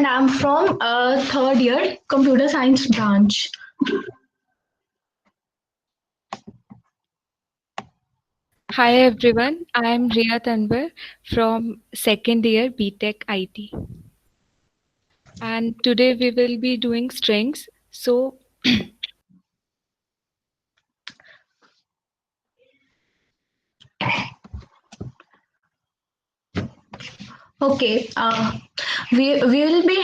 and I'm from third year computer science branch. Hi everyone, I am Riya Tanwar from second year BTech IT. And today we will be doing strings. So Okay, we will be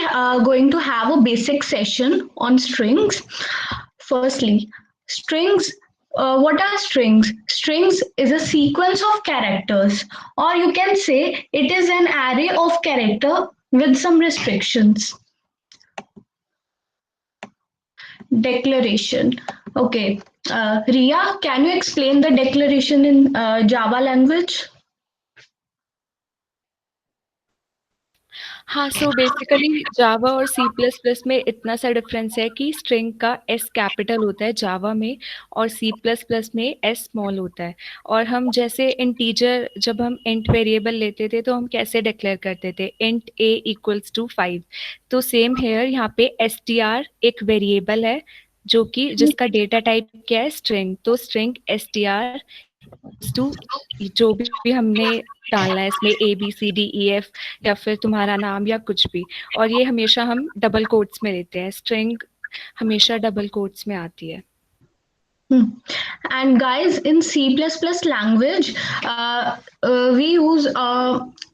going to have a basic session on strings. Firstly, strings. What are strings? Strings is a sequence of characters, or you can say it is an array of character with some restrictions. Declaration. Okay, Ria, can you explain the declaration in Java language? हाँ, so basically जावा और सी plus plus में इतना सा difference है कि string का S capital होता है जावा में और सी प्लस प्लस में एस स्मॉल होता है। और हम जैसे इंटीजर जब हम इंट वेरिएबल लेते थे तो हम कैसे डिक्लेयर करते थे इंट ए इक्वल्स टू 5। तो सेम हेयर यहाँ पे एस टी आर एक वेरिएबल है जो कि जिसका डेटा टाइप क्या है स्ट्रिंग। तो string S T R equals to जो भी हमने डालना है इसमें A B C D E F या फिर तुम्हारा नाम या कुछ भी। और ये हमेशा हम डबल कोट्स में लेते हैं, स्ट्रिंग हमेशा डबल कोट्स में आती है। And guys, in C++ language, we use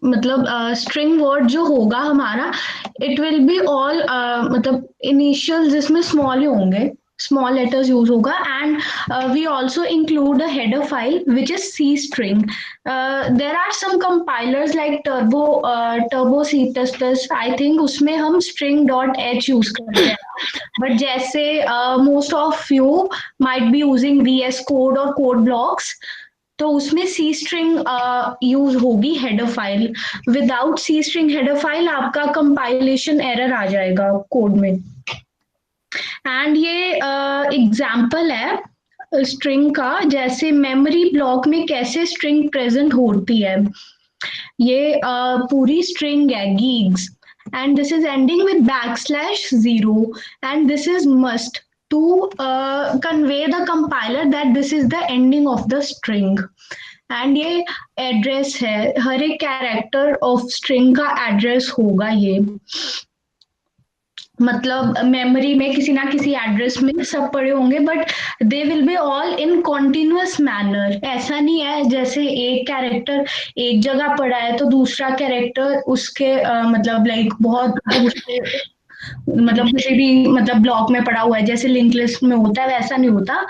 मतलब string word जो होगा हमारा, it will be all मतलब initials जिसमें small ही होंगे, small letters use होगा, and we also include a header file which is C string. There are some compilers like Turbo C++. I think उसमें हम string.h use करते हैं. But जैसे most of you might be using VS Code or code blocks, तो उसमें C string use होगी header file. Without C string header file आपका compilation error आ जाएगा कोड में. एंड ये एग्जाम्पल है स्ट्रिंग का, जैसे मेमोरी ब्लॉक में कैसे स्ट्रिंग प्रेजेंट होती है. ये पूरी स्ट्रिंग है gigs and this is ending with \0 and this is must to convey the compiler that this is the ending of the string. And ये एड्रेस है, हर एक कैरेक्टर ऑफ स्ट्रिंग का एड्रेस होगा ये. मतलब मेमोरी में किसी ना किसी एड्रेस में सब पड़े होंगे, but they will be all in continuous manner. ऐसा नहीं है जैसे एक कैरेक्टर एक जगह पड़ा है तो दूसरा कैरेक्टर उसके मतलब लाइक बहुत दूसरे मतलब किसी भी मतलब ब्लॉक में पड़ा हुआ है जैसे लिंक लिस्ट में होता है, वैसा नहीं होता.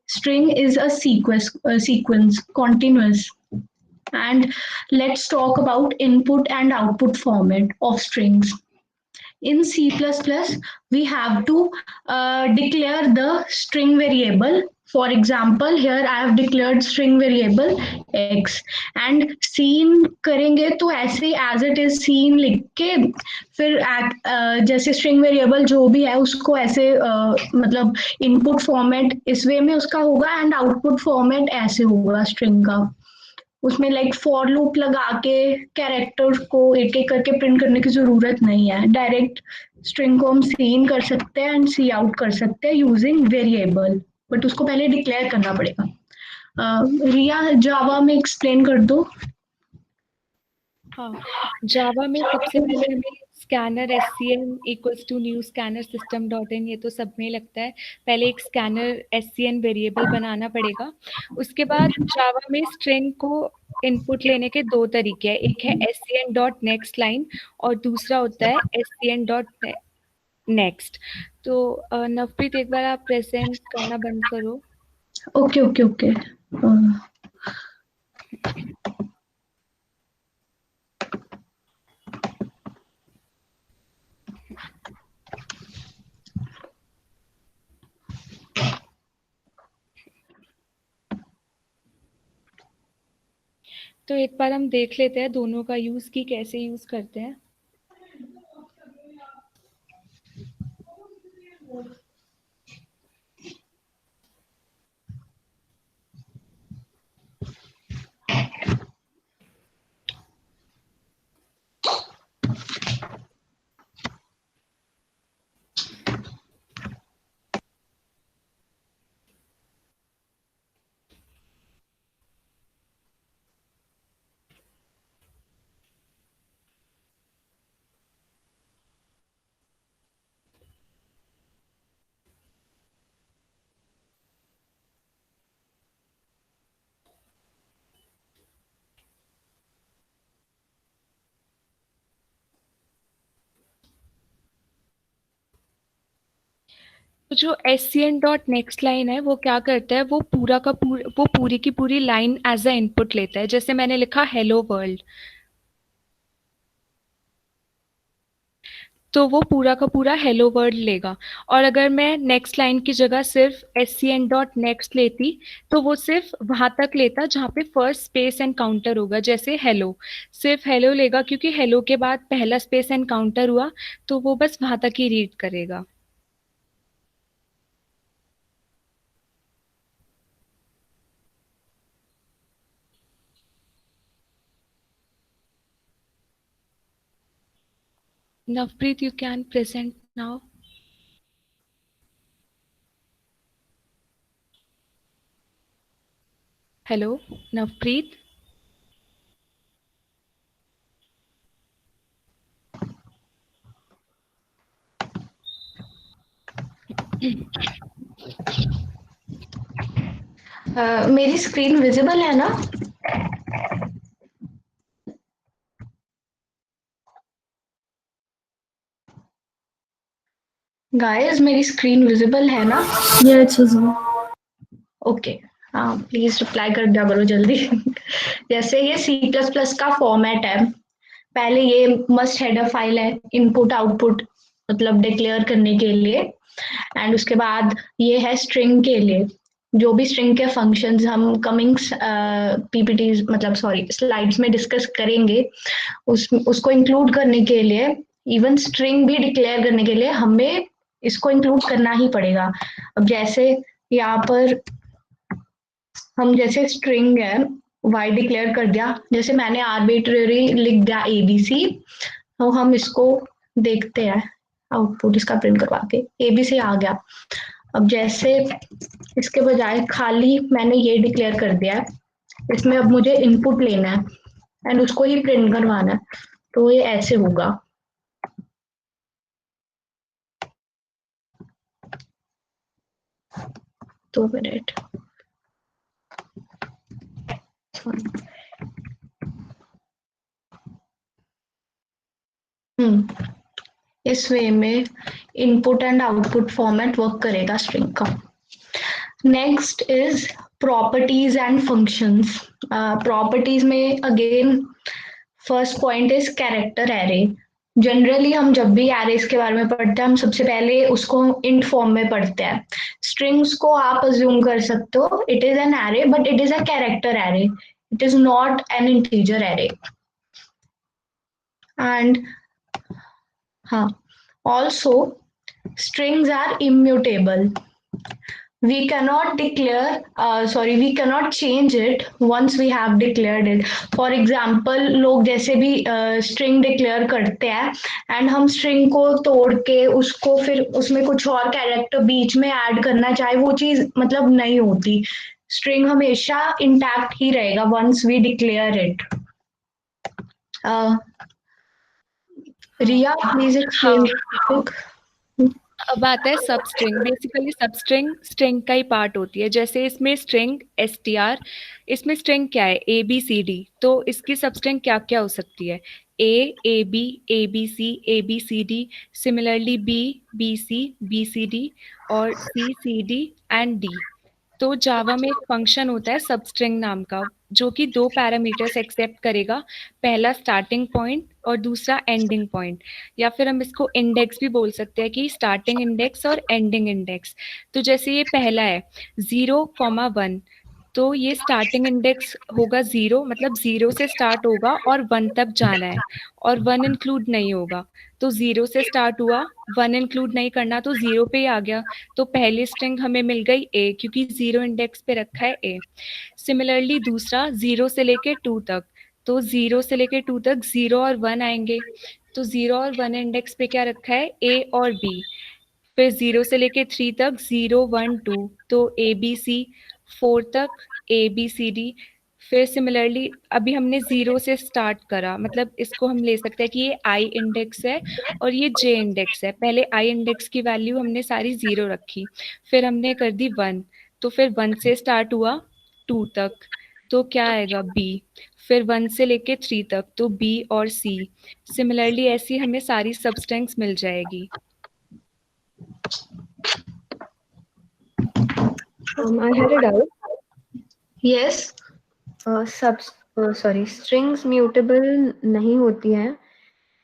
String is a sequence continuous. And let's talk about input and output format of strings. In C++, we have to declare the string variable. For example, here I have declared string variable x and scene करेंगे तो ऐसे as it is scene लिख के फिर जैसे string variable जो भी है उसको ऐसे मतलब input format इस वे में उसका होगा and output format ऐसे होगा string का. उसमें लाइक फॉर लूप लगा के कैरेक्टर को एक एक करके प्रिंट करने की जरूरत नहीं है. डायरेक्ट स्ट्रिंग को हम सी इन कर सकते हैं एंड सी आउट कर सकते हैं यूजिंग वेरिएबल, बट उसको पहले डिक्लेयर करना पड़ेगा. रिया जावा में एक्सप्लेन कर दो. हाँ, जावा में सबसे पहले हमें scanner SCN equals to new scanner system dot in, ये तो सब में लगता है. पहले एक स्कैनर एससीएन वेरिएबल बनाना पड़ेगा. उसके बाद जावा में स्ट्रिंग को इनपुट लेने के दो तरीके हैं, एक है एससीएन डॉट नेक्स्ट लाइन और दूसरा होता है एससीएन डॉट नेक्स्ट. तो नवप्रीत एक बार आप प्रेजेंट करना बंद करो. Okay okay okay. तो एक बार हम देख लेते हैं दोनों का यूज की कैसे यूज करते हैं. तो जो SCN डॉट नेक्स्ट लाइन है वो क्या करता है, वो पूरा का पूरा, वो पूरी की पूरी लाइन एज अ इनपुट लेता है। जैसे मैंने लिखा हेलो वर्ल्ड, तो वो पूरा का पूरा हेलो वर्ल्ड लेगा। और अगर मैं नेक्स्ट लाइन की जगह सिर्फ SCN डॉट नेक्स्ट लेती, तो वो सिर्फ वहां तक लेता जहाँ पे फर्स्ट स्पेस एनकाउंटर होगा। जैसे हेलो, सिर्फ हेलो लेगा, क्योंकि हेलो के बाद पहला स्पेस एनकाउंटर हुआ, तो वो बस वहां तक ही रीड करेगा। Navpreet, you can present now. Hello, Navpreet. मेरी स्क्रीन विजिबल है ना? गाइस, मेरी स्क्रीन विजिबल है ना? Yeah, it's visible. ओके। हाँ, प्लीज रिप्लाई कर दिया करो जल्दी। जैसे ये सी प्लस प्लस का फॉर्मेट है, पहले ये मस्ट हेडर फाइल है इनपुट आउटपुट मतलब डिक्लेयर करने के लिए, एंड उसके बाद ये है स्ट्रिंग के लिए। जो भी स्ट्रिंग के फंक्शंस हम कमिंग पीपीटी मतलब सॉरी स्लाइड्स में डिस्कस करेंगे, उसको इंक्लूड करने के लिए, इवन स्ट्रिंग भी डिक्लेयर करने के लिए हमें इसको इंक्लूड करना ही पड़ेगा। अब जैसे यहाँ पर हम जैसे स्ट्रिंग है वाई डिक्लेयर कर दिया, जैसे मैंने आर्बिट्रेरी लिख दिया एबीसी, तो हम इसको देखते हैं आउटपुट इसका प्रिंट करवा के एबीसी आ गया। अब जैसे इसके बजाय खाली मैंने ये डिक्लेयर कर दिया है, इसमें अब मुझे इनपुट लेना है एंड उसको ही प्रिंट करवाना है, तो ये ऐसे होगा। दो मिनट। इस वे में input and output format work करेगा स्ट्रिंग का। Next is properties and functions. Properties में again first point is character array. Generally हम जब भी एरेज के बारे में पढ़ते हैं, हम सबसे पहले उसको इंट फॉर्म में पढ़ते हैं। स्ट्रिंग्स को आप अज्यूम कर सकते हो it is an array, but it is a character array, it is not an integer array. And हाँ, also strings are immutable. We cannot declare we cannot change it once we have declared it. For example, लोग जैसे भी string declare करते हैं and हम string को तोड़ के उसको फिर उसमें कुछ और कैरेक्टर बीच में ऐड करना चाहे, वो चीज मतलब नहीं होती। string हमेशा इंटैक्ट ही रहेगा once we declare it. Riya please हाँ, एक्सप्लेन। अब आता है सब स्ट्रिंग। बेसिकली सब स्ट्रिंग स्ट्रिंग का ही पार्ट होती है। जैसे इसमें स्ट्रिंग STR, इसमें स्ट्रिंग क्या है ABCD, तो इसकी सब स्ट्रिंग क्या क्या हो सकती है, AB ABC ABCD, similarly BC BCD और CCD एंड D। तो जावा में एक फंक्शन होता है सबस्ट्रिंग नाम का, जो कि दो पैरामीटर्स एक्सेप्ट करेगा, पहला स्टार्टिंग पॉइंट और दूसरा एंडिंग पॉइंट, या फिर हम इसको इंडेक्स भी बोल सकते हैं कि स्टार्टिंग इंडेक्स और एंडिंग इंडेक्स। तो जैसे ये पहला है 0,1, तो ये स्टार्टिंग इंडेक्स होगा 0, मतलब 0 से स्टार्ट होगा और 1 तक जाना है, और 1 इंक्लूड नहीं होगा। तो 0 से स्टार्ट हुआ, 1 इंक्लूड नहीं करना, तो 0 पे ही आ गया। तो पहली स्ट्रिंग हमें मिल गई A, क्योंकि 0 इंडेक्स पे रखा है A। सिमिलरली दूसरा 0 से लेके 2 तक, तो 0 से लेके 2 तक 0 और 1 आएंगे। तो 0 और 1 इंडेक्स पे क्या रखा है, A और B। फिर 0 से लेके 3 तक 0 1 2, तो ABC। 4 तक ABCD। फिर सिमिलरली अभी हमने 0 से स्टार्ट करा, मतलब इसको हम ले सकते हैं कि ये I इंडेक्स है और ये J इंडेक्स है। पहले I इंडेक्स की वैल्यू हमने सारी 0 रखी, फिर हमने कर दी 1, तो फिर 1 से स्टार्ट हुआ 2 तक, तो क्या आएगा B। फिर 1 से लेके 3 तक, तो B और C। सिमिलरली ऐसी हमें सारी सबस्ट्रिंग्स मिल जाएगी। I had a doubt. Yes. सब सॉरी स्ट्रिंग्स म्यूटेबल नहीं होती हैं,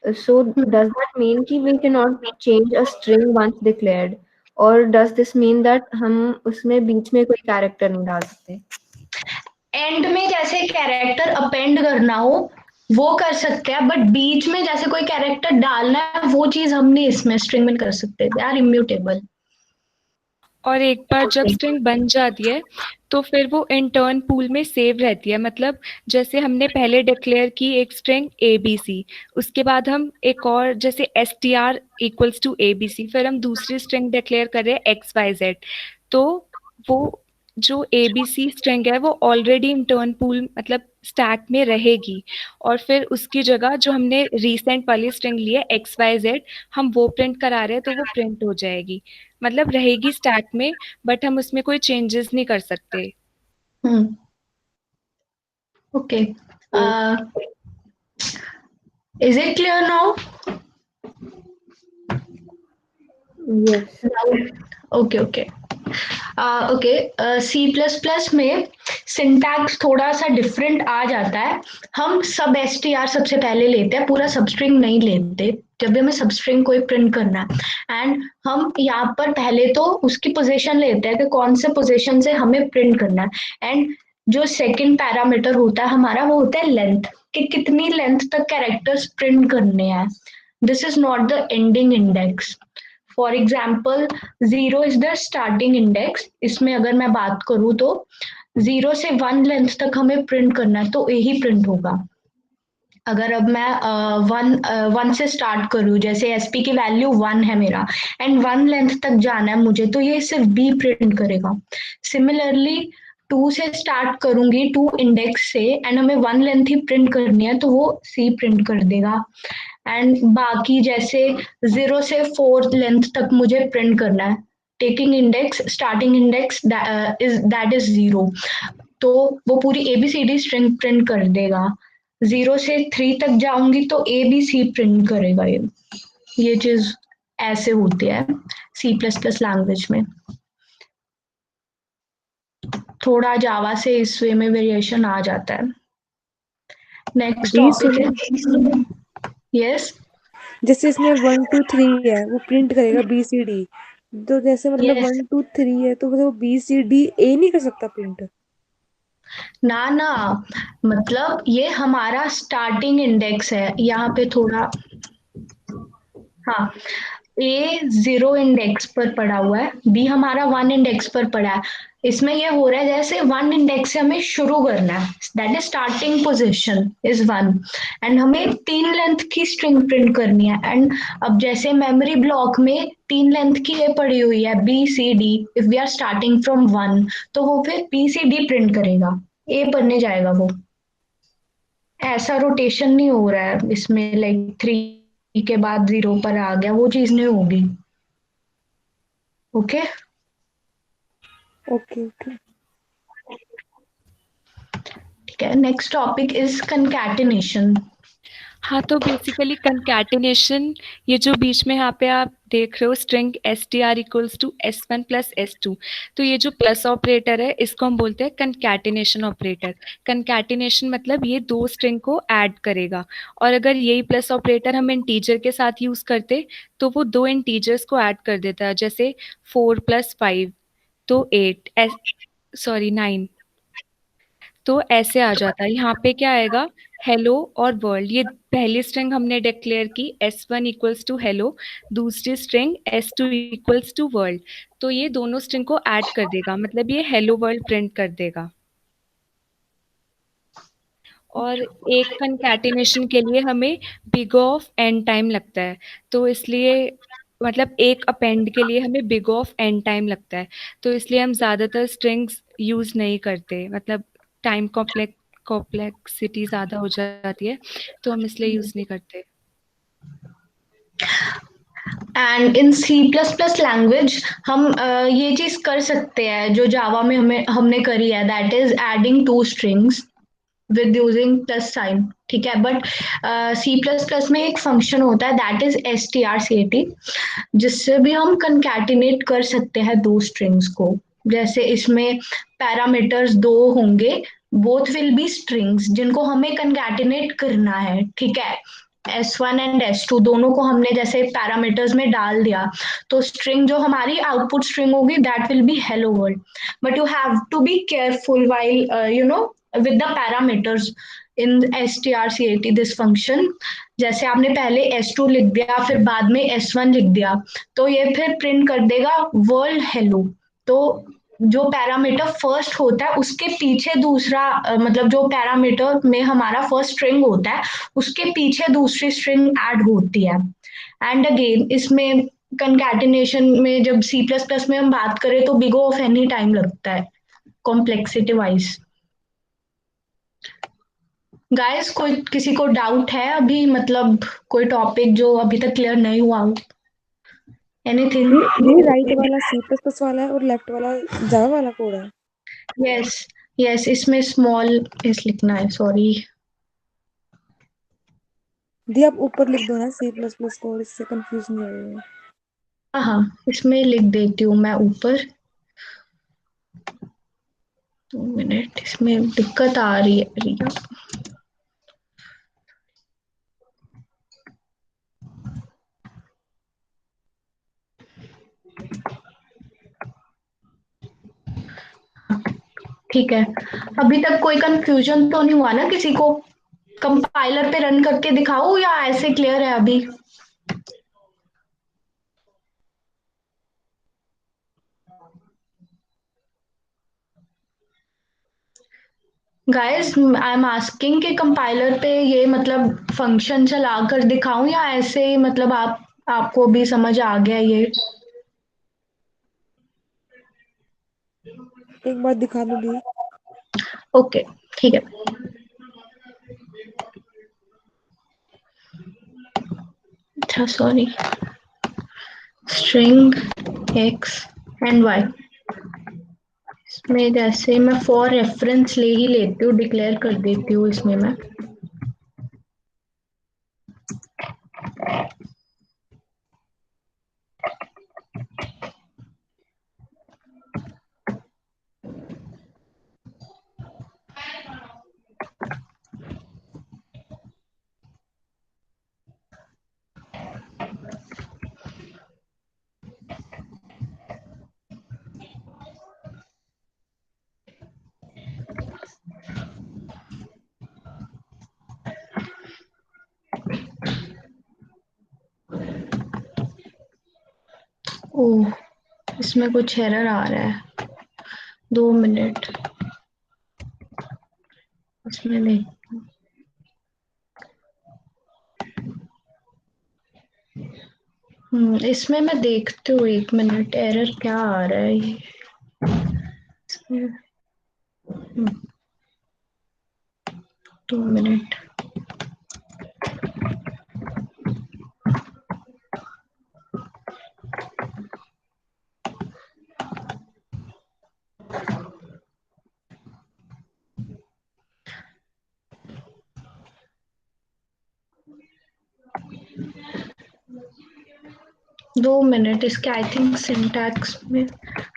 so does that mean कि we cannot change a string once declared, or does this mean that हम उसमें बीच में कोई कैरेक्टर नहीं डाल सकते? एंड में जैसे कैरेक्टर अपेंड करना हो वो कर सकते हैं, बट बीच में जैसे कोई कैरेक्टर डालना है वो चीज हमने इसमें स्ट्रिंग में कर सकते हैं, दे आर इम्यूटेबल। और एक बार जब Okay. स्ट्रिंग बन जाती है तो फिर वो इंटर्न पूल में सेव रहती है। मतलब जैसे हमने पहले डिक्लेयर की एक स्ट्रिंग ABC, उसके बाद हम एक और जैसे str इक्वल्स टू ABC, फिर हम दूसरी स्ट्रिंग डिक्लेयर कर रहे हैं XYZ, तो वो जो ABC स्ट्रिंग है वो ऑलरेडी इंटर्न पूल मतलब स्टैक में रहेगी, और फिर उसकी जगह जो हमने रिसेंट वाली स्ट्रिंग ली है XYZ, हम वो प्रिंट करा रहे हैं तो वो प्रिंट हो जाएगी। मतलब रहेगी स्टैक में, बट हम उसमें कोई चेंजेस नहीं कर सकते। Okay, is it clear now? Yes. Okay okay okay. C plus plus में सिंटैक्स थोड़ा सा डिफरेंट आ जाता है। हम सब एस टी आर सबसे पहले लेते हैं, पूरा सबस्ट्रिंग नहीं लेते जब भी हमें सबस्ट्रिंग कोई प्रिंट करना है। एंड हम यहाँ पर पहले तो उसकी पोजीशन लेते हैं कि कौन से पोजीशन से हमें प्रिंट करना है। एंड जो सेकंड पैरामीटर होता है हमारा वो होता है लेंथ, कि कितनी लेंथ तक कैरेक्टर्स प्रिंट करने हैं। This is not the ending index. For example 0 is the starting index. इसमें अगर मैं बात करूँ तो 0 से 1 लेंथ तक हमें प्रिंट करना है तो ए ही प्रिंट होगा। अगर अब मैं वन से स्टार्ट करूँ, जैसे एसपी की वैल्यू 1 है मेरा एंड 1 लेंथ तक जाना है मुझे, तो ये सिर्फ बी प्रिंट करेगा। सिमिलरली 2 से स्टार्ट करूंगी 2 इंडेक्स से एंड हमें 1 लेंथ ही प्रिंट करनी है तो वो सी प्रिंट कर देगा। एंड बाकी जैसे 0 से 4 लेंथ तक मुझे प्रिंट करना है, taking index starting index that is 0, तो वो पूरी एबीसीडी स्ट्रिंग प्रिंट कर देगा। 0 से 3 तक जाऊंगी तो ए बी सी प्रिंट करेगा। ये चीज ऐसे होती है सी प्लस प्लस लैंग्वेज में। थोड़ा जावा से इस वे में वेरिएशन आ जाता है। नेक्स्ट बी टॉपिक है यस जैसे इसमें 1 2 3 है वो प्रिंट करेगा BCD, तो जैसे मतलब यस 1 2 3 है तो वो BCDA नहीं कर सकता प्रिंट? ना ना, मतलब ये हमारा स्टार्टिंग इंडेक्स है यहाँ पे थोड़ा। हाँ, ए 0 इंडेक्स पर पड़ा हुआ है, बी हमारा 1 इंडेक्स पर पड़ा है। इसमें ये हो रहा है जैसे 1 इंडेक्स से हमें शुरू करना है, that is starting position is 1 and हमें 3 लेंथ की स्ट्रिंग प्रिंट करनी है। एंड अब जैसे मेमोरी ब्लॉक में 3 लेंथ की ये पड़ी हुई है B C D, if we are starting from 1 तो वो फिर बी सी डी प्रिंट करेगा, ए पढ़ने जाएगा वो। ऐसा रोटेशन नहीं हो रहा है इसमें, लाइक 3 के बाद 0 पर आ गया, वो चीज नहीं होगी। Okay okay okay. ठीक है, नेक्स्ट टॉपिक इज कंकैटिनेशन। हाँ, तो बेसिकली कंकैटिनेशन, ये जो बीच में यहाँ पे आप देख रहे हो string str equals to s1 plus s2, तो ये जो प्लस ऑपरेटर है इसको हम बोलते हैं कंकैटिनेशन ऑपरेटर। कंकैटिनेशन मतलब ये दो स्ट्रिंग को ऐड करेगा, और अगर यही प्लस ऑपरेटर हम इंटीजर के साथ यूज करते तो वो दो इंटीजर्स को ऐड कर देता है। जैसे 4 + 5 तो 8, सॉरी 9, तो ऐसे आ जाता है। यहाँ पे क्या आएगा, हेलो और वर्ल्ड। ये पहली स्ट्रिंग हमने डिक्लेयर की s1 इक्वल्स टू हेलो, दूसरी string s2 equals to world, तो ये दोनों स्ट्रिंग को ऐड कर देगा, मतलब ये हेलो वर्ल्ड प्रिंट कर देगा। और एक कंकैटिनेशन के लिए हमें बिग ऑफ एन टाइम लगता है, तो इसलिए मतलब एक अपेंड के लिए हमें बिग ऑफ एन टाइम लगता है, तो इसलिए हम ज़्यादातर स्ट्रिंग्स यूज़ नहीं करते। मतलब टाइम कॉम्प्लेक्सिटी ज़्यादा हो जाती है, तो हम इसलिए यूज़ नहीं करते। And in C plus plus language हम ये चीज कर सकते हैं जो जावा में हमने करी है, that is adding 2 strings with using plus sign. ठीक है, बट सी प्लस प्लस में एक फंक्शन होता है दैट इज strcat, जिससे भी हम कंकैटिनेट कर सकते हैं 2 स्ट्रिंग्स को। जैसे इसमें पैरामीटर्स दो होंगे, बोथ विल बी स्ट्रिंग्स जिनको हमें कंकैटिनेट करना है, ठीक है। S1 एंड S2 दोनों को हमने जैसे पैरामीटर्स में डाल दिया, तो स्ट्रिंग जो हमारी आउटपुट स्ट्रिंग होगी that will be hello world. But you have to be careful while with the parameters in strcat this function. जैसे आपने पहले S2 लिख दिया फिर बाद में S1 लिख दिया, तो ये फिर प्रिंट कर देगा वर्ल्ड हेलो। तो जो पैरामीटर फर्स्ट होता है उसके पीछे दूसरा मतलब जो पैरामीटर में हमारा फर्स्ट स्ट्रिंग होता है उसके पीछे दूसरी स्ट्रिंग ऐड होती है। एंड अगेन इसमें कंकैटिनेशन में जब सी प्लस प्लस में हम बात करें तो बिग ऑफ एनी टाइम लगता है कॉम्प्लेक्सिटी वाइज। गाइस कोई किसी को डाउट है अभी, मतलब कोई टॉपिक जो अभी तक क्लियर नहीं हुआ हो? एनीथिंग? ये राइट वाला सी प्लस प्लस वाला है और लेफ्ट वाला जावा वाला कोड है। यस यस, इसमें स्मॉल एस लिखना है, सॉरी। दी आप ऊपर लिख दो ना सी प्लस प्लस कोड, इससे कंफ्यूज नहीं होगा। हाँ हाँ, इसमें लिख देती हूँ मैं ऊपर। 2 मिनट, इसमें दिक्कत आ रही है रिया। ठीक है, अभी तक कोई कंफ्यूजन तो नहीं हुआ ना किसी को? कंपाइलर पे रन करके दिखाऊं या ऐसे क्लियर है अभी? गाइस आई एम आस्किंग कि कंपाइलर पे ये मतलब फंक्शन चला कर दिखाऊं या ऐसे ही मतलब आपको भी समझ आ गया ये? एक बार दिखा दो दी। ओके ठीक है। अच्छा sorry, string x and y, इसमें जैसे मैं फॉर रेफरेंस ले ही लेती हूँ, डिक्लेयर कर देती हूँ इसमें मैं। ओह, इसमें कुछ एरर आ रहा है, 2 मिनट इसमें नहीं। इसमें मैं देखती हूँ, 1 मिनट, एरर क्या आ रहा है ये इसमें। 2 मिनट। 2 मिनट, इसके आई थिंक सिंटैक्स में।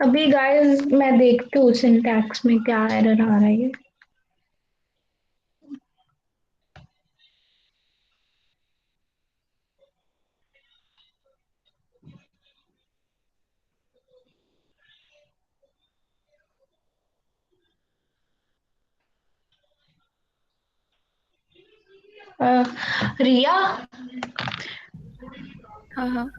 अभी गाइस मैं देखती हूँ सिंटैक्स में क्या एरर आ रहा है ये। रिया, हाँ हाँ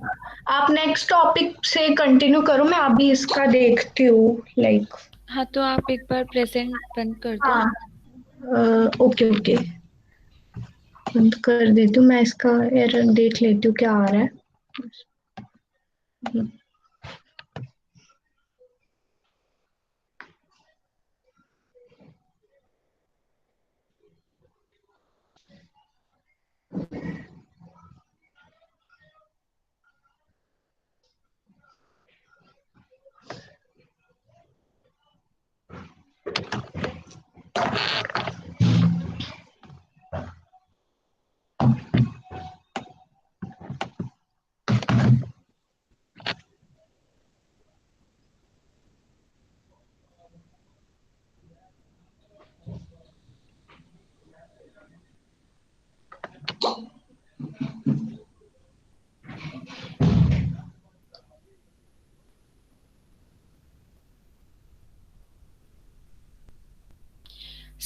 आप नेक्स्ट टॉपिक से कंटिन्यू करो, मैं अभी इसका देखती हूँ लाइक। हाँ, तो आप एक बार प्रेजेंट बंद कर दो। हाँ ओके ओके, बंद कर देती हूँ मैं, इसका एरर देख लेती हूँ क्या आ रहा है।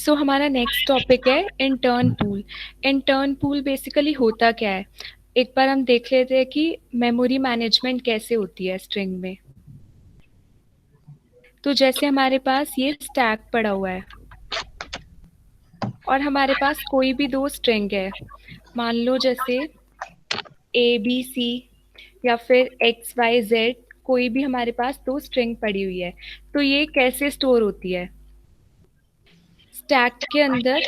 सो हमारा नेक्स्ट टॉपिक है intern pool. Intern pool basically होता क्या है, एक बार हम देख लेते हैं कि मेमोरी मैनेजमेंट कैसे होती है स्ट्रिंग में। तो जैसे हमारे पास ये स्टैक पड़ा हुआ है और हमारे पास कोई भी दो स्ट्रिंग है, मान लो जैसे ए बी सी या फिर एक्स वाई जेड, कोई भी हमारे पास दो स्ट्रिंग पड़ी हुई है। तो ये कैसे स्टोर होती है, स्टैक के अंदर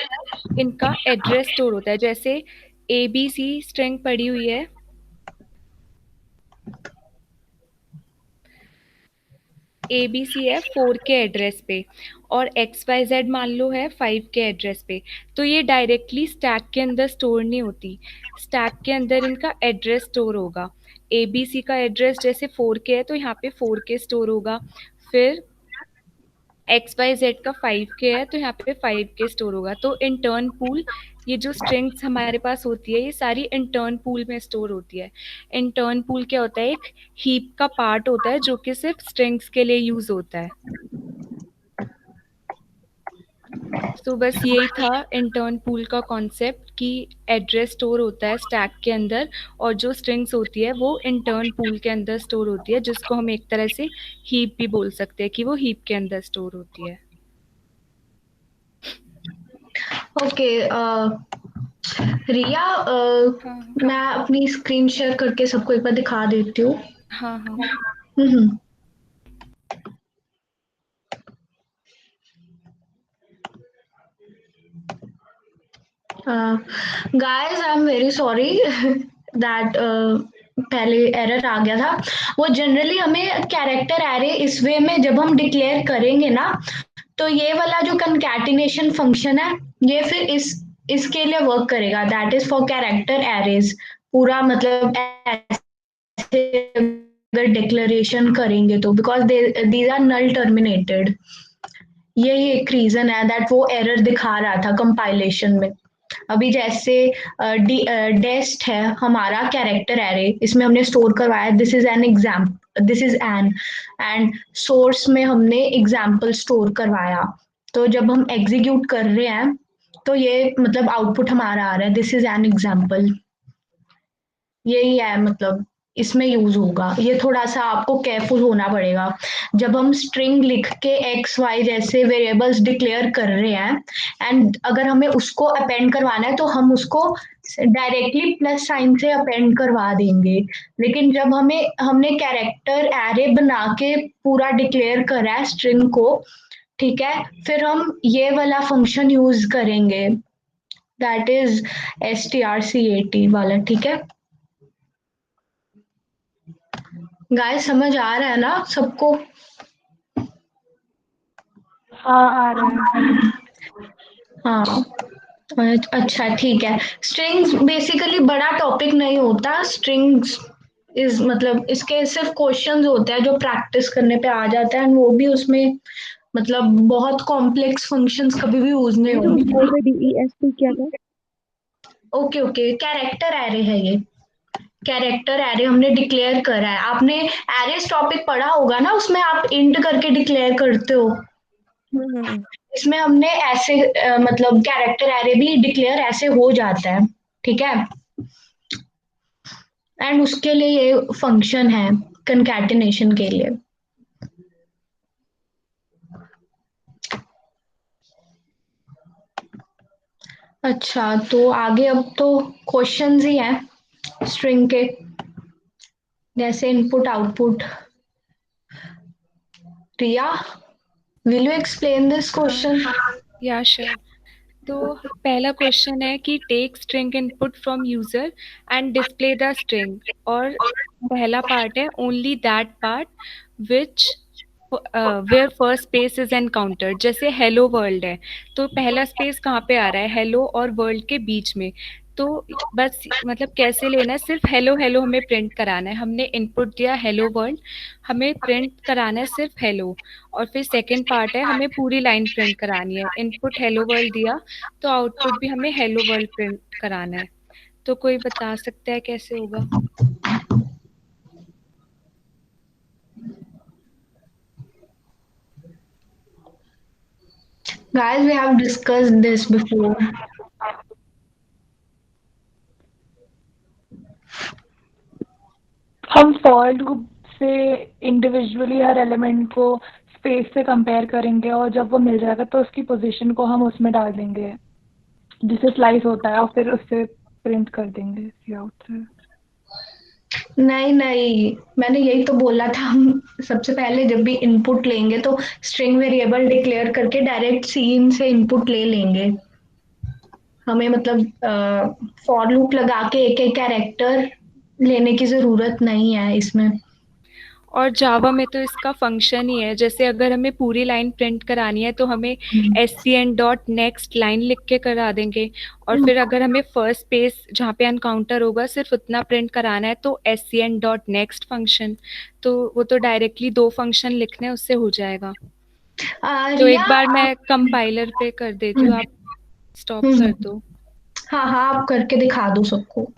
इनका एड्रेस स्टोर होता है। जैसे ए बी सी स्ट्रिंग पड़ी हुई है, ए बी सी है 4 के एड्रेस पे और एक्स वाई जेड मान लो है 5 के एड्रेस पे। तो ये डायरेक्टली स्टैक के अंदर स्टोर नहीं होती, स्टैक के अंदर इनका एड्रेस स्टोर होगा। ए बी सी का एड्रेस जैसे 4 के है तो यहाँ पे 4 के स्टोर होगा, फिर एक्स वाई जेड का 5 के है तो यहाँ पे 5 के स्टोर होगा। तो इंटर्न पूल, ये जो स्ट्रिंग्स हमारे पास होती है ये सारी इंटर्न पूल में स्टोर होती है। इंटर्न पूल क्या होता है, एक हीप का पार्ट होता है जो कि सिर्फ स्ट्रिंग्स के लिए यूज होता है। तो बस यही था इंटर्न पूल का कॉन्सेप्ट कि एड्रेस स्टोर होता है स्टैक के अंदर और जो स्ट्रिंग्स होती है वो इंटर्न पूल के अंदर स्टोर होती है, जिसको हम एक तरह से हीप भी बोल सकते हैं कि वो हीप के अंदर स्टोर होती है। ओके रिया, हाँ मैं अपनी स्क्रीन शेयर करके सबको एक बार दिखा देती हूँ। हाँ हाँ। Hmm. Guys I am very sorry that पहले एरर आ गया था। वो जनरली हमें कैरेक्टर एरे इस वे में जब हम डिक्लेयर करेंगे ना, तो ये वाला जो कंकैटिनेशन फंक्शन है ये फिर इसके लिए वर्क करेगा, that is for character arrays. पूरा मतलब ऐसे अगर डिक्लेरेशन करेंगे तो because these are null terminated, यही एक रीजन है दैट वो एरर दिखा रहा था कंपाइलेशन में। अभी जैसे डेस्ट है हमारा कैरेक्टर एरे, इसमें हमने स्टोर करवाया this is an exam, this is an, and source में हमने एग्जाम्पल स्टोर करवाया। तो जब हम एग्जीक्यूट कर रहे हैं तो ये मतलब आउटपुट हमारा आ रहा है दिस इज एन एग्जाम्पल, यही है मतलब इसमें यूज होगा। ये थोड़ा सा आपको केयरफुल होना पड़ेगा जब हम स्ट्रिंग लिख के एक्स वाई जैसे वेरिएबल्स डिक्लेयर कर रहे हैं, एंड अगर हमें उसको अपेंड करवाना है तो हम उसको डायरेक्टली प्लस साइन से अपेंड करवा देंगे। लेकिन जब हमने कैरेक्टर एरे बना के पूरा डिक्लेयर करा है स्ट्रिंग को, ठीक है, फिर हम ये वाला फंक्शन यूज करेंगे दैट इज strcat वाला, ठीक है। गाय समझ आ रहा है ना सबको? हाँ आ रहा है। हाँ अच्छा ठीक है। स्ट्रिंग्स बेसिकली बड़ा टॉपिक नहीं होता, स्ट्रिंग्स इज मतलब इसके सिर्फ क्वेश्चंस होते हैं जो प्रैक्टिस करने पे आ जाता है, and वो भी उसमें मतलब बहुत कॉम्प्लेक्स फंक्शंस कभी भी यूज नहीं ये जो होंगे। बिफोर में DEST क्या था? ओके ओके, कैरेक्टर एरे है ये। कैरेक्टर एरे हमने डिक्लेयर करा है, आपने एरेस टॉपिक पढ़ा होगा ना, उसमें आप इंट करके डिक्लेयर करते हो। हम्म। इसमें हमने ऐसे मतलब कैरेक्टर एरे भी डिक्लेयर ऐसे हो जाता है, ठीक है। एंड उसके लिए ये फंक्शन है कंकैटिनेशन के लिए। अच्छा तो आगे अब तो क्वेश्चंस ही हैं स्ट्रिंग के, जैसे input output. Riya, will you explain this question? या श्योर। तो पहला क्वेश्चन है कि take string input from user and display the string, और पहला पार्ट है only that part which where first space is encountered. जैसे हेलो वर्ल्ड है तो पहला स्पेस कहाँ पे आ रहा है, हेलो और वर्ल्ड के बीच में। तो बस मतलब कैसे लेना है, सिर्फ हेलो हेलो हमें प्रिंट कराना है। हमने इनपुट दिया हेलो वर्ल्ड, हमें प्रिंट कराना है सिर्फ हेलो। और फिर सेकंड पार्ट है हमें पूरी लाइन प्रिंट करानी है, इनपुट हेलो वर्ल्ड दिया तो आउटपुट भी हमें हेलो वर्ल्ड प्रिंट कराना है। तो कोई बता सकता है कैसे होगा? Guys, we have discussed this before. हम फॉर लूप से इंडिविजुअली हर एलिमेंट को स्पेस से कंपेयर करेंगे और जब वो मिल जाएगा तो उसकी पोजीशन को हम उसमें डाल देंगे जिससे स्लाइस होता है और फिर उससे प्रिंट कर देंगे आउट से। नहीं नहीं, मैंने यही तो बोला था। हम सबसे पहले जब भी इनपुट लेंगे तो स्ट्रिंग वेरिएबल डिक्लेयर करके डायरेक्ट सीन से इनपुट ले लेंगे। हमें मतलब फॉर लूप लगा के एक एक कैरेक्टर लेने की जरूरत नहीं है इसमें। और जावा में तो इसका फंक्शन ही है, जैसे अगर हमें पूरी लाइन प्रिंट करानी है तो हमें scn डॉट नेक्स्ट लाइन लिख के करा देंगे, और फिर अगर हमें फर्स्ट स्पेस जहाँ पे एनकाउंटर होगा सिर्फ उतना प्रिंट कराना है तो scn डॉट नेक्स्ट फंक्शन, तो वो तो डायरेक्टली 2 फंक्शन लिखने हैं, उससे हो जाएगा। तो एक रिया बार मैं कंपाइलर पे कर देती हूँ, आप स्टॉप हम्म, कर दो। हाँ हाँ, आप करके दिखा दो सबको।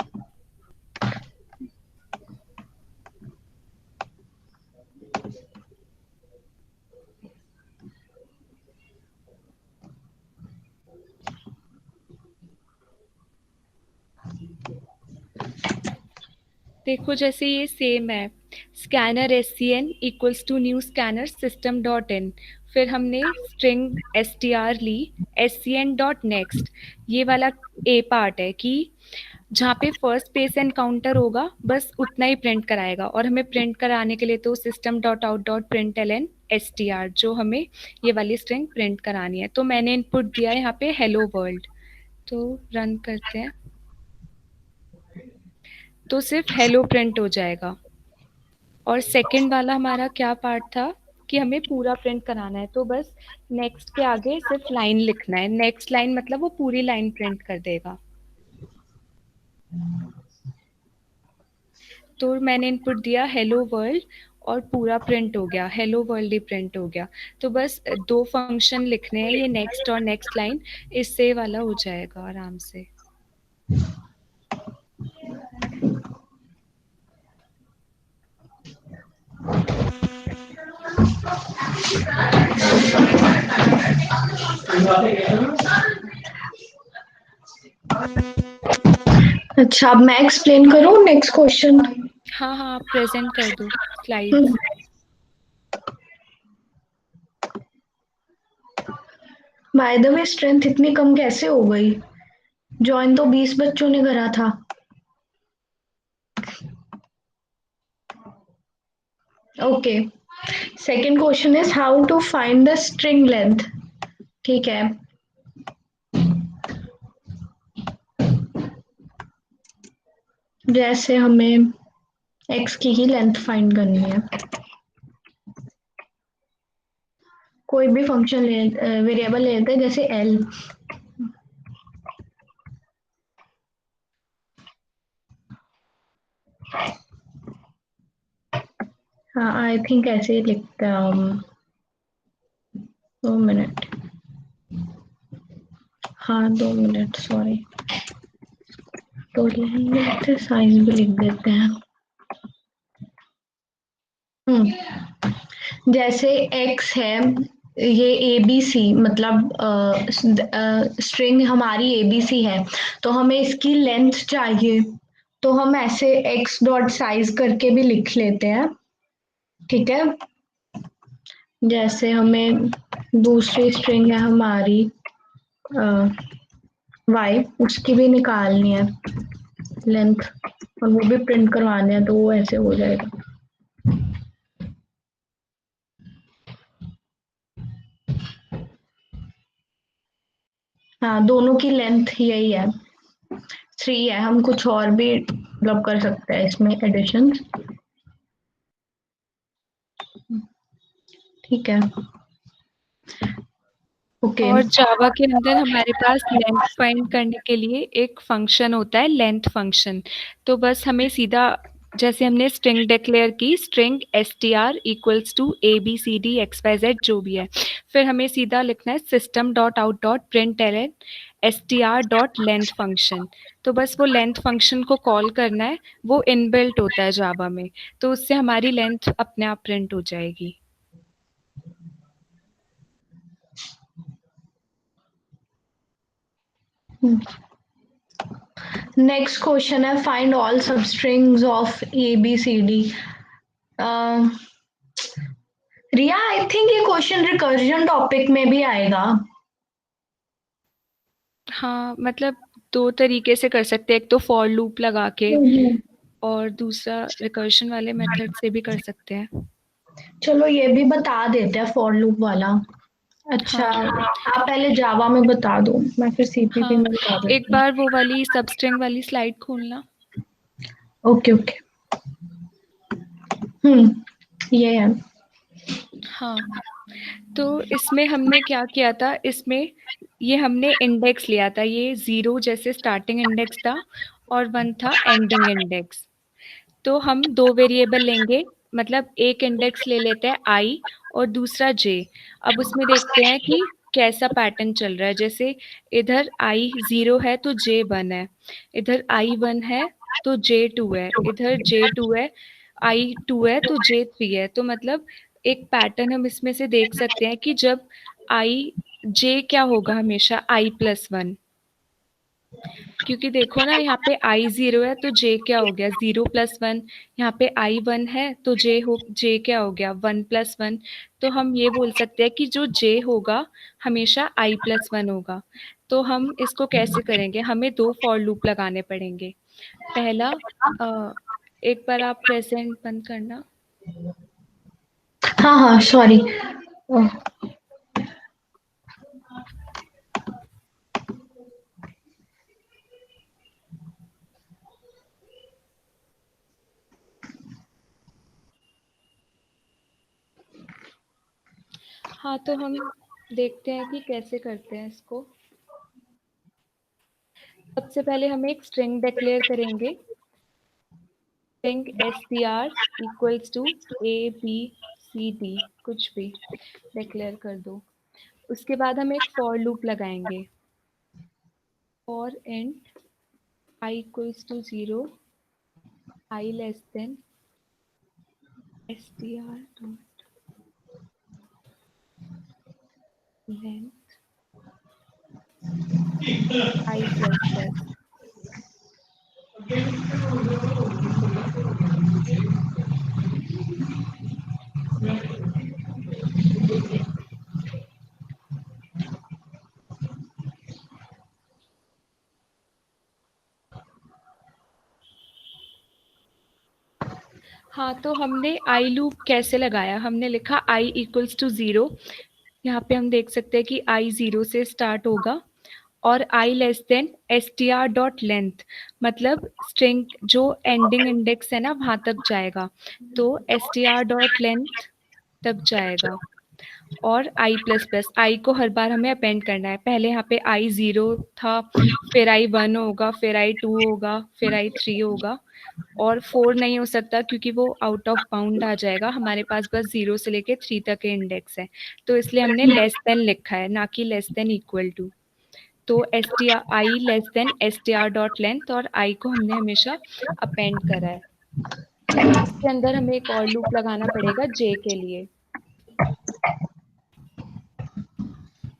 देखो जैसे ये सेम है, scanner scn equals to new scanner system dot in, फिर हमने स्ट्रिंग str ली scn डॉट नेक्स्ट। ये वाला ए पार्ट है कि जहाँ पे फर्स्ट स्पेस एनकाउंटर होगा बस उतना ही प्रिंट कराएगा, और हमें प्रिंट कराने के लिए तो system dot out dot print L str, जो हमें ये वाली स्ट्रिंग प्रिंट करानी है। तो मैंने इनपुट दिया है यहाँ पे हेलो वर्ल्ड, तो रन करते हैं तो सिर्फ हेलो प्रिंट हो जाएगा। और सेकंड वाला हमारा क्या पार्ट था कि हमें पूरा प्रिंट कराना है, तो बस नेक्स्ट के आगे सिर्फ लाइन लिखना है, नेक्स्ट लाइन मतलब वो पूरी लाइन प्रिंट कर देगा। तो मैंने इनपुट दिया हेलो वर्ल्ड और पूरा प्रिंट हो गया, हेलो वर्ल्ड ही प्रिंट हो गया। तो बस 2 फंक्शन लिखने हैं, ये नेक्स्ट और नेक्स्ट लाइन, इससे वाला हो जाएगा आराम से। अच्छा, अब मैं एक्सप्लेन करूँ नेक्स्ट क्वेश्चन। हाँ हाँ, प्रेजेंट कर दो slides. By the way, strength इतनी कम कैसे हो गई? ज्वाइन तो 20 बच्चों ने करा था। Okay, second question is how to find the string length. ठीक है, जैसे हमें x की ही लेंथ फाइंड करनी है, कोई भी फंक्शन ले, वेरिएबल ले लेते हैं जैसे l। हाँ, आई थिंक ऐसे ही लिखते हैं हम। 2 मिनट, हाँ 2 मिनट, सॉरी। तो लेंथ साइज भी लिख देते हैं। जैसे x है, ये ABC मतलब स्ट्रिंग हमारी ABC है, तो हमें इसकी लेंथ चाहिए, तो हम ऐसे x डॉट साइज करके भी लिख लेते हैं। ठीक है, जैसे हमें दूसरी स्ट्रिंग है हमारी y, उसकी भी निकालनी है लेंथ और वो भी प्रिंट करवाने हैं, तो वो ऐसे हो जाएगा। हाँ, दोनों की लेंथ यही है, 3 है। हम कुछ और भी मतलब कर सकते हैं इसमें एडिशन। ठीक है, ओके। और जावा के अंदर हमारे पास लेंथ फाइंड करने के लिए एक फंक्शन होता है लेंथ फंक्शन। तो बस हमें सीधा, जैसे हमने स्ट्रिंग डिक्लेयर की, string str equals to ABCD XYZ जो भी है, फिर हमें सीधा लिखना है system dot out dot print L str dot length function. तो बस वो लेंथ फंक्शन को कॉल करना है, वो इनबिल्ट होता है जावा में, तो उससे हमारी लेंथ अपने आप प्रिंट हो जाएगी। नेक्स्ट क्वेश्चन है find all substrings of A B C D. Riya I think ये क्वेश्चन रिकर्जन टॉपिक में भी आएगा। हाँ, मतलब 2 तरीके से कर सकते हैं, एक तो फॉर लूप लगा के और दूसरा रिकर्शन वाले मेथड से भी कर सकते हैं। चलो ये भी बता देते हैं फॉर लूप वाला। अच्छा आप पहले जावा में बता दो, मैं फिर सीपीपी हाँ, में बता देती एक बार वो वाली सबस्ट्रिंग वाली स्लाइड खोलना। Okay okay. ये है। हाँ, तो इसमें हमने क्या किया था, इसमें ये हमने इंडेक्स लिया था, ये 0 जैसे स्टार्टिंग इंडेक्स था और 1 था एंडिंग इंडेक्स। तो हम 2 वेरिएबल लेंगे, मतलब एक इंडेक्स ले लेते हैं आई और दूसरा जे। अब उसमें देखते हैं कि कैसा पैटर्न चल रहा है। जैसे इधर आई 0 है तो जे 1 है, इधर आई 1 है तो जे 2 है, इधर जे 2 है, आई 2 है तो जे 3 है। तो मतलब एक पैटर्न हम इसमें से देख सकते हैं कि जब आई जे क्या होगा, हमेशा आई प्लस 1, क्योंकि देखो ना यहाँ पे आई 0 है तो जे क्या हो गया 0 प्लस 1, यहाँ पे आई 1 है तो जे क्या हो गया 1 प्लस 1। तो हम ये बोल सकते हैं कि जो जे होगा हमेशा आई प्लस 1 होगा। तो हम इसको कैसे करेंगे, हमें 2 फॉर लूप लगाने पड़ेंगे। पहला एक बार आप प्रेजेंट बंद करना। हाँ हाँ सॉरी। हाँ, तो हम देखते हैं कि कैसे करते हैं इसको। सबसे पहले हम एक स्ट्रिंग डिक्लेयर करेंगे, string str equals to a b c d, कुछ भी डिक्लेयर कर दो। उसके बाद हम एक फॉर लूप लगाएंगे, for int i equals to 0, i less than str dot length i plus plus. हाँ, तो हमने आई लूप कैसे लगाया, हमने लिखा i इक्वल्स टू 0। यहाँ पे हम देख सकते हैं कि i 0 से स्टार्ट होगा और i less than str dot length, मतलब स्ट्रिंग जो एंडिंग इंडेक्स है ना वहां तक जाएगा, तो str डॉट लेंथ तक जाएगा। और i प्लस प्लस, आई को हर बार हमें अपेंड करना है। पहले यहाँ पे i 0 था, फिर i 1 होगा, फिर i 2 होगा, फिर i 3 होगा, और 4 नहीं हो सकता क्योंकि वो आउट ऑफ बाउंड आ जाएगा। हमारे पास बस 0 से लेके 3 तक के इंडेक्स है, तो इसलिए हमने लेस देन लिखा है, ना कि लेस देन इक्वल टू। तो i less than str dot length, और आई को हमने हमेशा अपेंड करा है। इसके अंदर हमें एक और लूप लगाना पड़ेगा जे के लिए।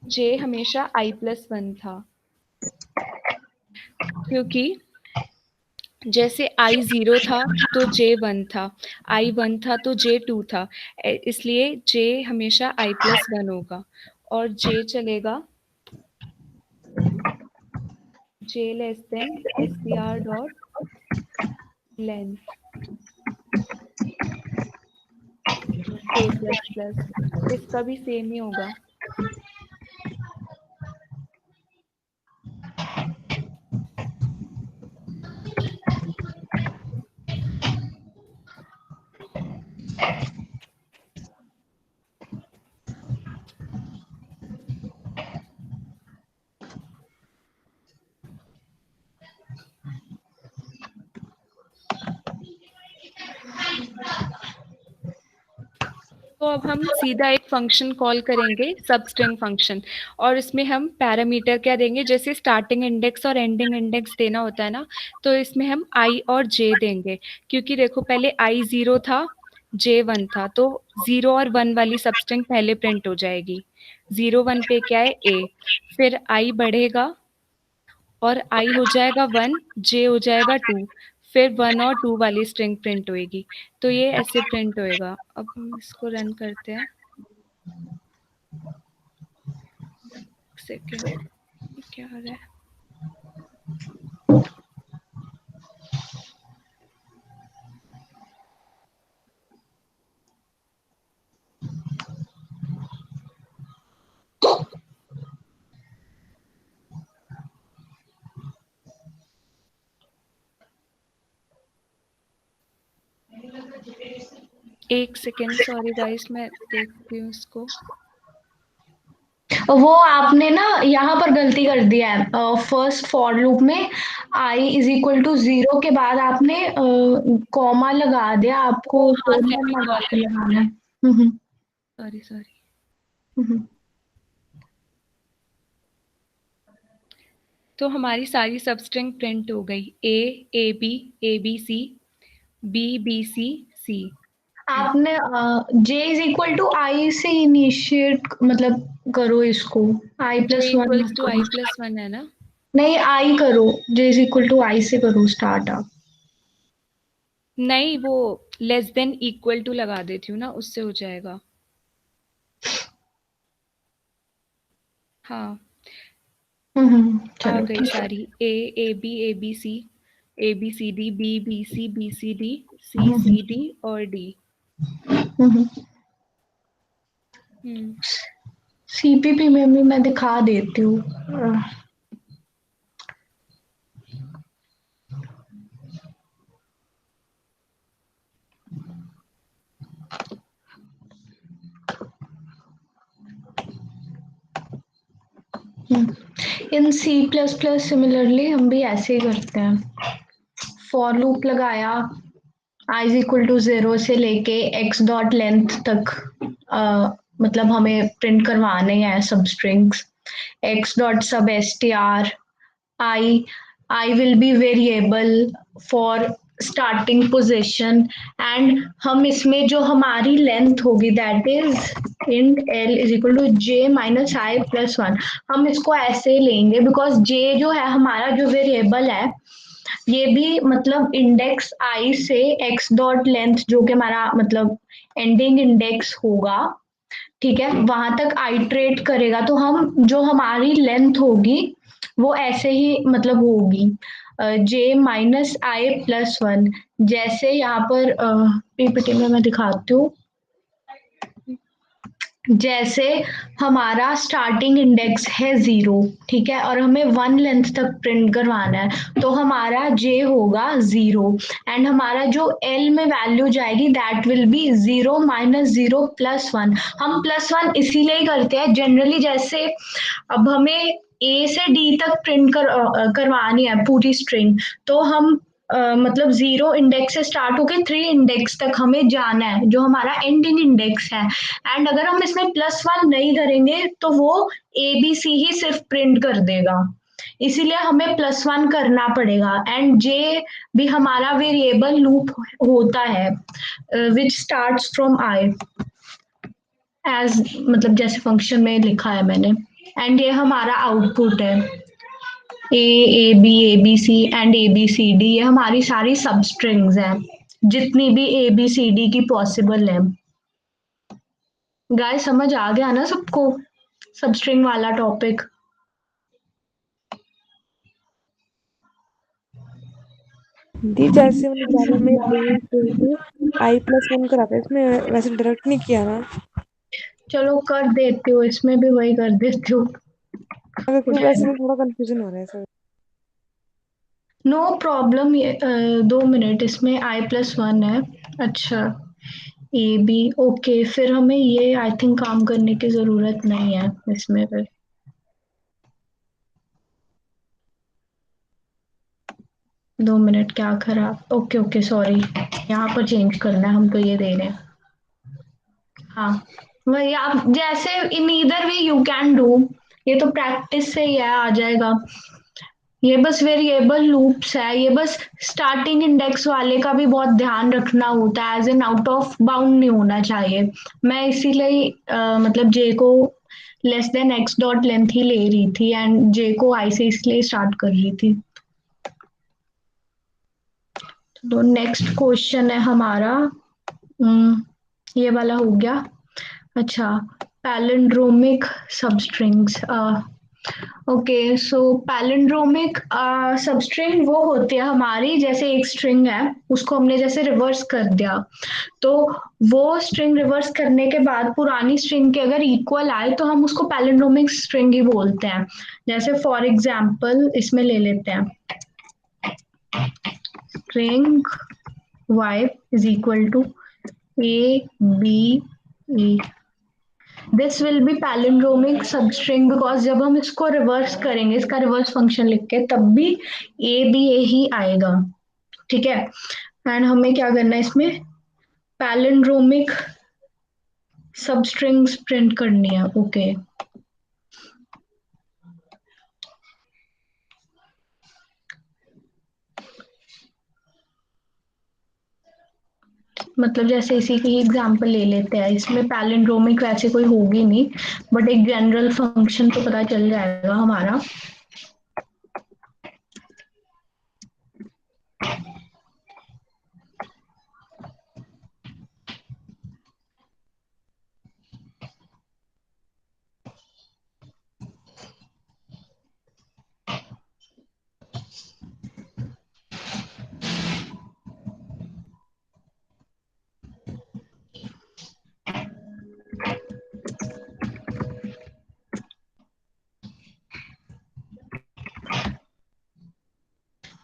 जे हमेशा i प्लस 1 था, क्योंकि जैसे i 0 था तो j 1 था, i 1 था तो j 2 था, इसलिए j हमेशा i प्लस 1 होगा। और j चलेगा j less than str dot length a plus plus, इसका भी सेम ही होगा। तो अब हम सीधा एक फंक्शन कॉल करेंगे, सबस्ट्रिंग फंक्शन, और इसमें हम पैरामीटर क्या देंगे, जैसे स्टार्टिंग इंडेक्स और एंडिंग इंडेक्स देना होता है ना, तो इसमें हम i और j देंगे। क्योंकि देखो पहले i 0 था, j 1 था, तो 0 और 1 वाली सबस्ट्रिंग पहले प्रिंट हो जाएगी। 0 1 पे क्या है a, फिर i बढ़ेगा और आई हो जाएगा 1, जे हो जाएगा 2, फिर 1 और 2 वाली स्ट्रिंग प्रिंट होएगी। तो ये ऐसे प्रिंट होएगा। अब हम इसको रन करते हैं। सेकेंड, क्या हो रहा है? एक सेकेंड, सॉरी गाइस, मैं देखती हूँ इसको। वो आपने ना यहाँ पर गलती कर दिया है। फर्स्ट फॉर लूप में आई इज इक्वल टू 0 के बाद आपने कॉमा लगा दिया, आपको हाँ, कोलन लगा के लगाना है। Hmm, sorry sorry. हम्म। तो हमारी सारी सब स्ट्रिंग प्रिंट हो गई। A B C, B C, C. आपने j is equal to i से इनिशिएट मतलब करो इसको, i j plus one equals मत टू आई करो। प्लस वन है ना? नहीं, आई करो, j is equal to i से करो स्टार्ट आप। नहीं, वो लेस देन इक्वल टू लगा देती हूँ ना, उससे हो जाएगा। हाँ, आ चलो गई ठीक है। Sorry. A B C, A B C D, B C D, C D और डी। हम्म। सीपीपी में भी मैं दिखा देती हूँ। In C plus plus similarly हम भी ऐसे ही करते हैं। फॉर लूप लगाया, आई इज इक्वल टू 0 से लेके एक्स डॉट लेंथ तक, मतलब हमें प्रिंट करवाने हैं सब strings. X dot sub S T R I, I will be variable for starting position, and हम इसमें जो हमारी लेंथ होगी that is int L is equal to J minus I plus one. हम इसको ऐसे लेंगे बिकॉज जे जो है हमारा जो वेरिएबल है, ये भी मतलब इंडेक्स आई से एक्स डॉट लेंथ जो कि हमारा मतलब एंडिंग इंडेक्स होगा, ठीक है, वहां तक आइट्रेट करेगा। तो हम जो हमारी लेंथ होगी वो ऐसे ही मतलब होगी जे माइनस आई प्लस वन। जैसे यहाँ पर पीपीटी में मैं दिखाती हूँ, जैसे हमारा स्टार्टिंग इंडेक्स है 0, ठीक है, और हमें 1 लेंथ तक प्रिंट करवाना है, तो हमारा जे होगा 0, एंड हमारा जो एल में वैल्यू जाएगी that will B 0 minus 0 plus one. हम प्लस वन इसीलिए ही करते हैं जनरली, जैसे अब हमें ए से डी तक प्रिंट करवानी है पूरी स्ट्रिंग, तो हम मतलब 0 इंडेक्स से स्टार्ट होकर 3 इंडेक्स तक हमें जाना है जो हमारा एंडिंग इंडेक्स है। एंड अगर हम इसमें प्लस वन नहीं करेंगे तो वो ए बी सी ही सिर्फ प्रिंट कर देगा, इसीलिए हमें प्लस वन करना पड़ेगा। एंड जे भी हमारा वेरिएबल लूप होता है which starts from I, as मतलब जैसे फंक्शन में लिखा है मैंने। एंड ये हमारा आउटपुट है, A B C and A B C D, ये हमारी सारी सब स्ट्रिंग्स हैं जितनी भी ए बी सी डी की पॉसिबल है। गाइस समझ आ गया ना सबको सब स्ट्रिंग वाला टॉपिक? दी जैसे मैंने जावा में आई टू आई प्लस वन करा था, इसमें वैसे डायरेक्ट नहीं किया ना, चलो कर देती हूँ, इसमें भी वही कर देती हूँ। क्योंकि वैसे में थोड़ा कंफ्यूजन हो रहा है सर। नो प्रॉब्लम, ये 2 मिनट, इसमें आई प्लस वन है। अच्छा, ए बी, ओके, फिर हमें ये आई थिंक काम करने की जरूरत नहीं है इसमें फिर। 2 मिनट, क्या खराब, ओके ओके सॉरी, यहाँ पर चेंज करना है, हम तो ये दे रहे हैं। हाँ, वही आप जैसे in either way you can do, ये तो प्रैक्टिस से ही है, आ जाएगा। ये बस वेरिएबल लूप्स है, ये बस स्टार्टिंग इंडेक्स वाले का भी बहुत ध्यान रखना होता है, as an out of bound नहीं होना चाहिए। मैं इसीलिए मतलब जे को less than x dot length ही ले रही थी एंड जे को आई से इसलिए स्टार्ट कर रही थी। तो नेक्स्ट क्वेश्चन है हमारा, ये वाला हो गया। अच्छा, पैलिंड्रोमिक सबस्ट्रिंग्स। ओके, सो पैलिंड्रोमिक सबस्ट्रिंग वो होते हैं हमारी, जैसे एक स्ट्रिंग है उसको हमने जैसे रिवर्स कर दिया, तो वो स्ट्रिंग रिवर्स करने के बाद पुरानी स्ट्रिंग के अगर इक्वल आए तो हम उसको पैलिंड्रोमिक स्ट्रिंग ही बोलते हैं। जैसे फॉर एग्जांपल इसमें ले लेते हैं string y is equal to a b e, this will be palindromic substring because जब हम इसको रिवर्स करेंगे, इसका रिवर्स फंक्शन लिख के, तब भी ए बी ए ही आएगा। ठीक है, एंड हमें क्या करना है इसमें पैलिंड्रोमिक सबस्ट्रिंग्स प्रिंट करनी है। ओके, मतलब जैसे इसी की एग्जांपल ले लेते हैं, इसमें पैलिंड्रोमिक वैसे कोई होगी नहीं, बट एक जनरल फंक्शन तो पता चल जाएगा हमारा।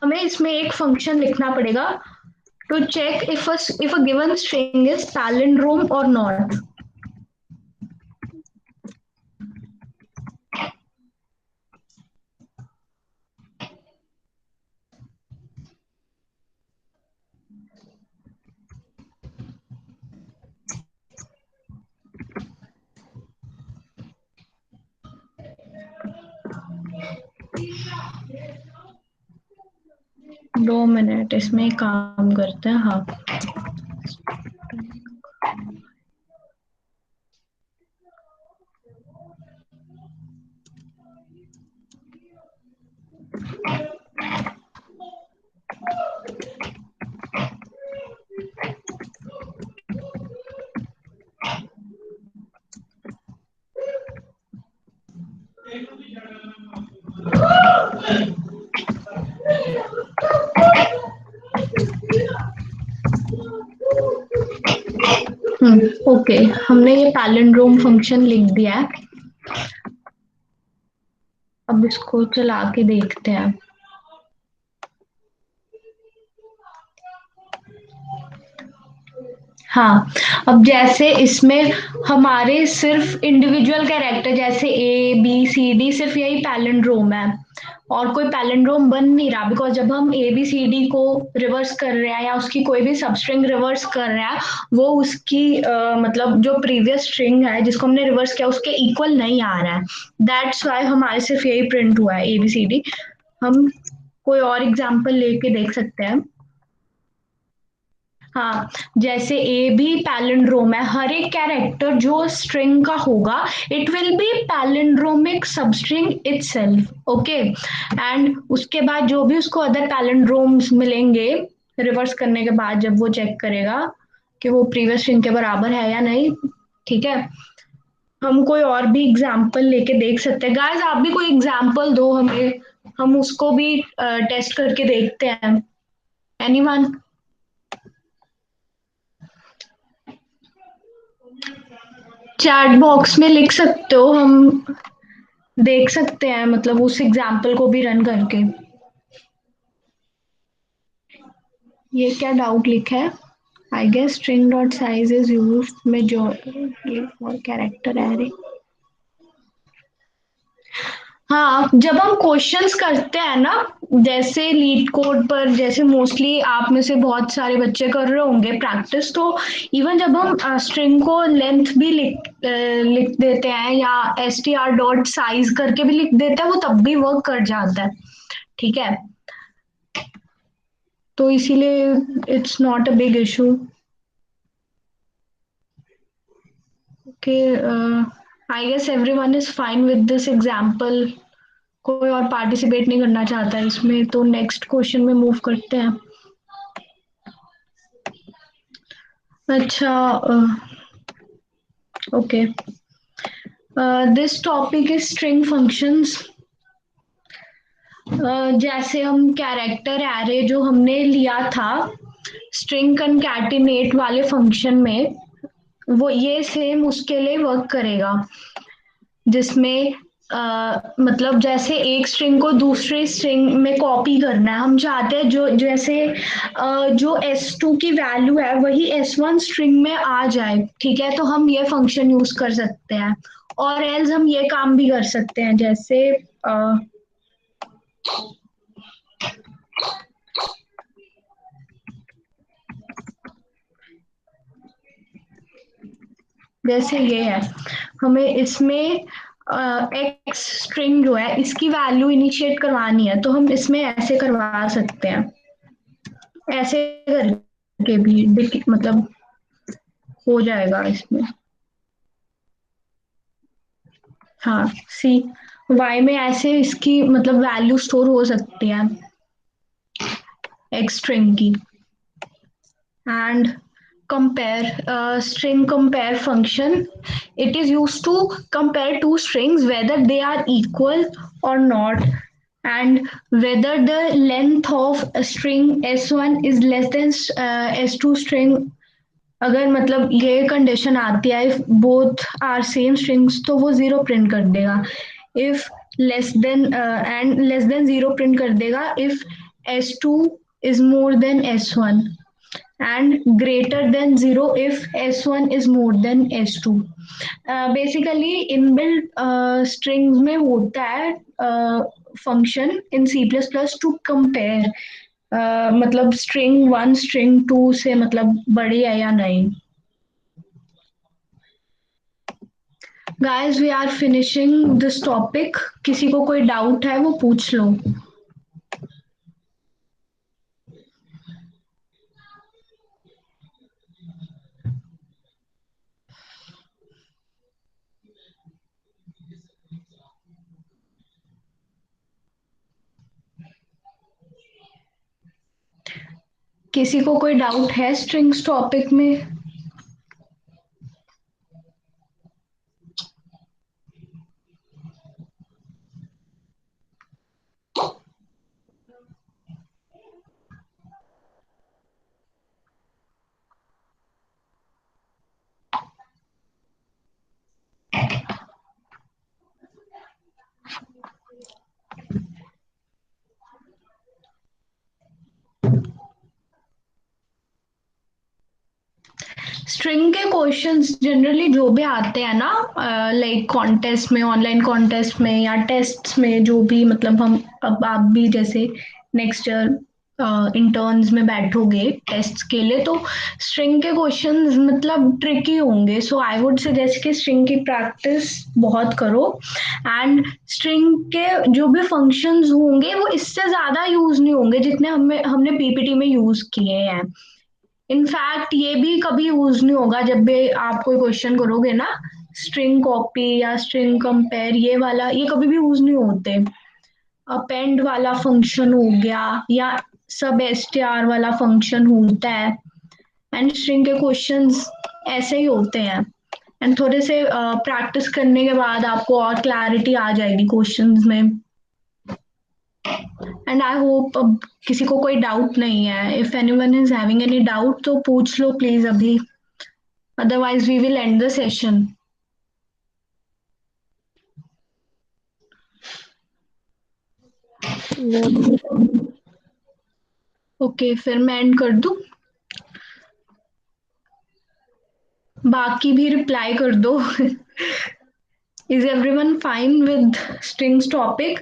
हमें इसमें एक फंक्शन लिखना पड़ेगा to check if a given string is palindrome और नॉट। 2 मिनट इसमें काम करते हैं। हाँ, ओके, हमने ये पैलिंड्रोम फंक्शन लिख दिया है। अब इसको चला के देखते हैं। हाँ, अब जैसे इसमें हमारे सिर्फ इंडिविजुअल कैरेक्टर जैसे ए बी सी डी सिर्फ यही पैलिंड्रोम है और कोई पैलिंड्रोम बन नहीं रहा, बिकॉज जब हम ए बी सी डी को रिवर्स कर रहे हैं या उसकी कोई भी सबस्ट्रिंग रिवर्स कर रहे हैं, वो उसकी मतलब जो प्रीवियस स्ट्रिंग है जिसको हमने रिवर्स किया उसके इक्वल नहीं आ रहा है। दैट्स वाई हमारे सिर्फ यही प्रिंट हुआ है ए बी सी डी। हम कोई और एग्जाम्पल लेके देख सकते हैं। हाँ, जैसे ए भी पैलिंड्रोम है, हर एक कैरेक्टर जो स्ट्रिंग का होगा it will be palindromic substring itself. Okay, and उसके बाद जो भी उसको अदर पैलिंड्रोम्स मिलेंगे रिवर्स करने के बाद, जब वो चेक करेगा कि वो प्रीवियस स्ट्रिंग के बराबर है या नहीं। ठीक है, हम कोई और भी एग्जाम्पल लेके देख सकते हैं। गाइस, आप भी कोई एग्जाम्पल दो हमें, हम उसको भी टेस्ट करके देखते हैं। एनीवन? चैट बॉक्स में लिख सकते हो, हम देख सकते हैं मतलब उस एग्जाम्पल को भी रन करके। ये क्या डाउट लिखा है? I guess string dot size is used majority for character array. हाँ, जब हम क्वेश्चंस करते हैं ना, जैसे लीड कोड पर, जैसे मोस्टली आप में से बहुत सारे बच्चे कर रहे होंगे प्रैक्टिस, तो इवन जब हम स्ट्रिंग को लेंथ भी लिख देते हैं या str डॉट साइज करके भी लिख देते हैं, वो तब भी वर्क कर जाता है। ठीक है, तो इसीलिए it's not a big issue. Okay, I guess everyone is fine with this example. कोई और पार्टिसिपेट नहीं करना चाहता है इसमें, तो नेक्स्ट क्वेश्चन में मूव करते हैं. अच्छा, okay. This topic is string functions. जैसे हम कैरेक्टर एरे जो हमने लिया था स्ट्रिंग कनकैटिनेट वाले फंक्शन में, वो ये सेम उसके लिए वर्क करेगा, जिसमें मतलब जैसे एक स्ट्रिंग को दूसरे स्ट्रिंग में कॉपी करना है. हम चाहते हैं जो जैसे जो S2 की वैल्यू है वही S1 स्ट्रिंग में आ जाए. ठीक है, तो हम ये फंक्शन यूज कर सकते हैं. और एल्स हम ये काम भी कर सकते हैं, जैसे जैसे ये है, हमें इसमें एक्स स्ट्रिंग जो है इसकी वैल्यू इनिशिएट करवानी है, तो हम इसमें ऐसे करवा सकते हैं. ऐसे करके भी मतलब हो जाएगा इसमें. हाँ, सी वाई में ऐसे इसकी मतलब वैल्यू स्टोर हो सकती है एक्स स्ट्रिंग की. And compare, string compare function, it is used to compare two strings whether they are equal or not, and whether the length of a string s1 is less than s2 string. अगर मतलब ये condition आती है if both are same strings तो वो zero print कर देगा. If less than and less than zero print कर देगा if s2 is more than s1, and greater than 0 if s1 is more than s2. Basically inbuilt strings में होता है function in C plus plus to compare, मतलब string one string two से मतलब बड़ी है या नहीं. Guys we are finishing this topic. किसी को कोई डाउट है वो पूछ लो. किसी को कोई डाउट है स्ट्रिंग्स टॉपिक में? स्ट्रिंग के क्वेश्चंस जनरली जो भी आते हैं ना, लाइक कॉन्टेस्ट में, ऑनलाइन कॉन्टेस्ट में या टेस्ट्स में, जो भी मतलब हम अब आप भी जैसे नेक्स्ट ईयर इंटर्न्स में बैठोगे टेस्ट्स के लिए, तो स्ट्रिंग के क्वेश्चंस मतलब ट्रिकी होंगे. सो आई वुड सजेस्ट कि स्ट्रिंग की प्रैक्टिस बहुत करो. एंड स्ट्रिंग के जो भी फंक्शंस होंगे वो इससे ज्यादा यूज नहीं होंगे जितने हमने पीपीटी में यूज किए हैं. इनफैक्ट ये भी कभी यूज नहीं होगा जब भी आप कोई क्वेश्चन करोगे ना, स्ट्रिंग कॉपी या स्ट्रिंग कंपेयर ये वाला ये कभी भी यूज नहीं होते. अपेंड वाला फंक्शन हो गया या सब एसटीआर वाला फंक्शन होता है. एंड स्ट्रिंग के क्वेश्चंस ऐसे ही होते हैं. एंड थोड़े से प्रैक्टिस करने के बाद आपको और क्लैरिटी आ जाएगी क्वेश्चंस में. एंड आई होप अब किसी को कोई डाउट नहीं है. If anyone is having any doubt तो पूछ लो प्लीज अभी, otherwise we will end the session. Okay, फिर मैं एंड कर दूं. बाकी भी रिप्लाई कर दो. Is everyone fine with strings topic?